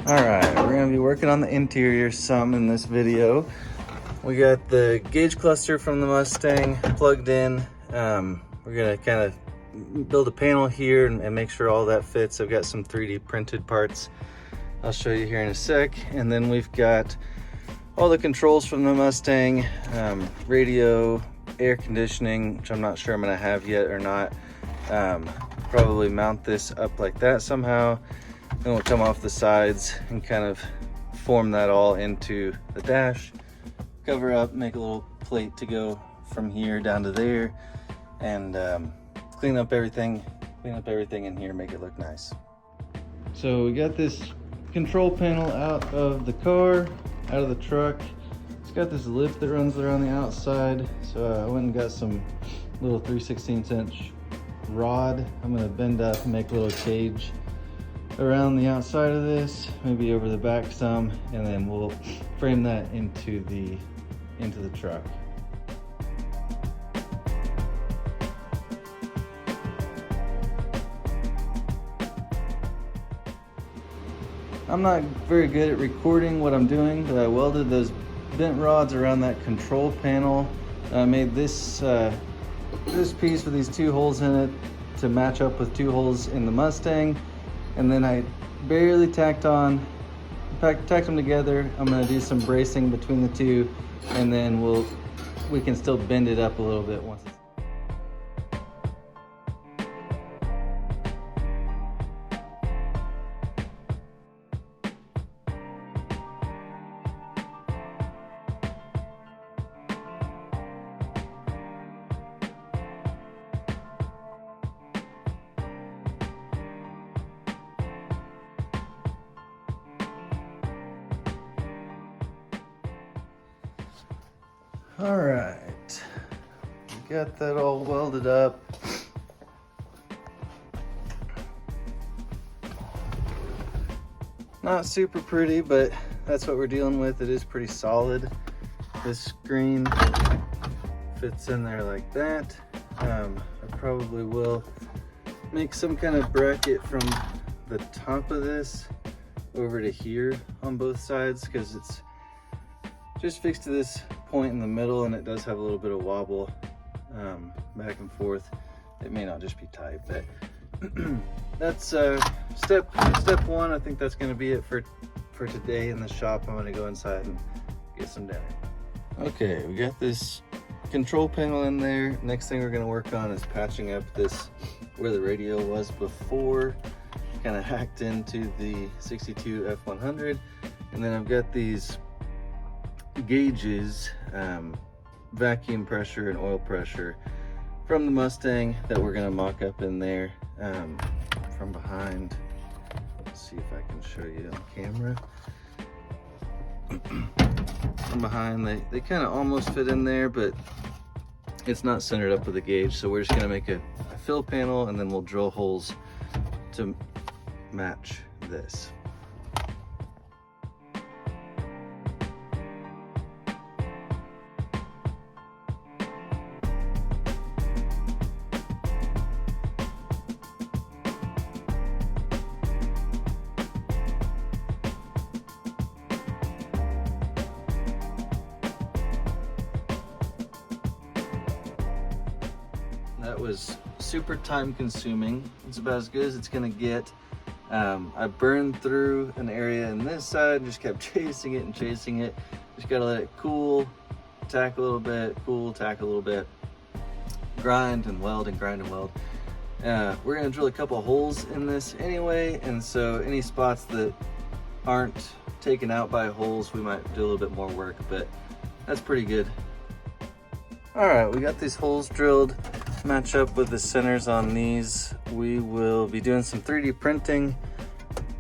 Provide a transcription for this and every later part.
Alright, we're going to be working on the interior some in this video. We got the gauge cluster from the Mustang plugged in. We're going to kind of build a panel here and make sure all that fits. I've got some 3D printed parts I'll show you here in a sec. And then we've got all the controls from the Mustang, radio, air conditioning, which I'm not sure I'm going to have yet or not. Probably mount this up like that somehow. Then we'll come off the sides and kind of form that all into the dash, cover up, make a little plate to go from here down to there, and clean up everything in here, make it look nice. So we got this control panel out of the car, out of the truck. It's got this lift that runs around the outside, so I went and got some little 3/16 inch rod. I'm gonna bend up and make a little cage around the outside of this, maybe over the back some, and then we'll frame that into the truck. I'm not very good at recording what I'm doing, but I welded those bent rods around that control panel. I made this piece with these 2 holes in it to match up with 2 holes in the Mustang. And then I barely tacked them together. I'm gonna do some bracing between the 2, and then we can still bend it up a little bit once it's... All right, we got that all welded up. Not super pretty, but that's what we're dealing with. It is pretty solid. This screen fits in there like that. I probably will make some kind of bracket from the top of this over to here on both sides, because it's just fixed to this point in the middle, and it does have a little bit of wobble back and forth. It may not just be tight, but that's step 1. I think that's going to be it for today in the shop. I'm going to go inside and get some dinner. Okay, we got this control panel in there. Next thing we're going to work on is patching up this where the radio was before, kind of hacked into the 62 F100. And then I've got these gauges, vacuum pressure and oil pressure from the Mustang that we're going to mock up in there from behind. Let's see if I can show you on camera. From behind, they kind of almost fit in there, but it's not centered up with the gauge, so we're just going to make a fill panel, and then we'll drill holes to match this. That was super time consuming. It's about as good as it's gonna get. I burned through an area in this side, just kept chasing it. Just gotta let it cool, tack a little bit, cool, tack a little bit, grind and weld and grind and weld. We're gonna drill a couple of holes in this anyway, and so any spots that aren't taken out by holes, we might do a little bit more work, but that's pretty good. All right, we got these holes drilled. Match up with the centers on these. We will be doing some 3D printing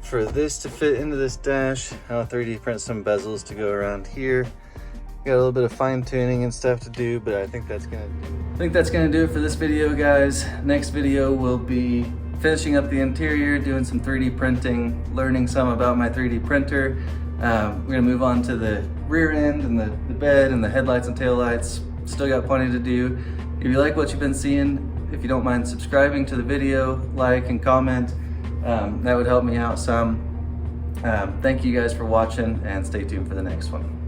for this to fit into this dash. I'll 3D print some bezels to go around here. Got a little bit of fine tuning and stuff to do, but I think that's gonna do it for this video, guys. Next video will be finishing up the interior, doing some 3D printing, learning some about my 3D printer. We're gonna move on to the rear end and the bed and the headlights and taillights. Still got plenty to do. If you like what you've been seeing, if you don't mind subscribing to the video, like and comment, that would help me out some. Thank you guys for watching, and stay tuned for the next one.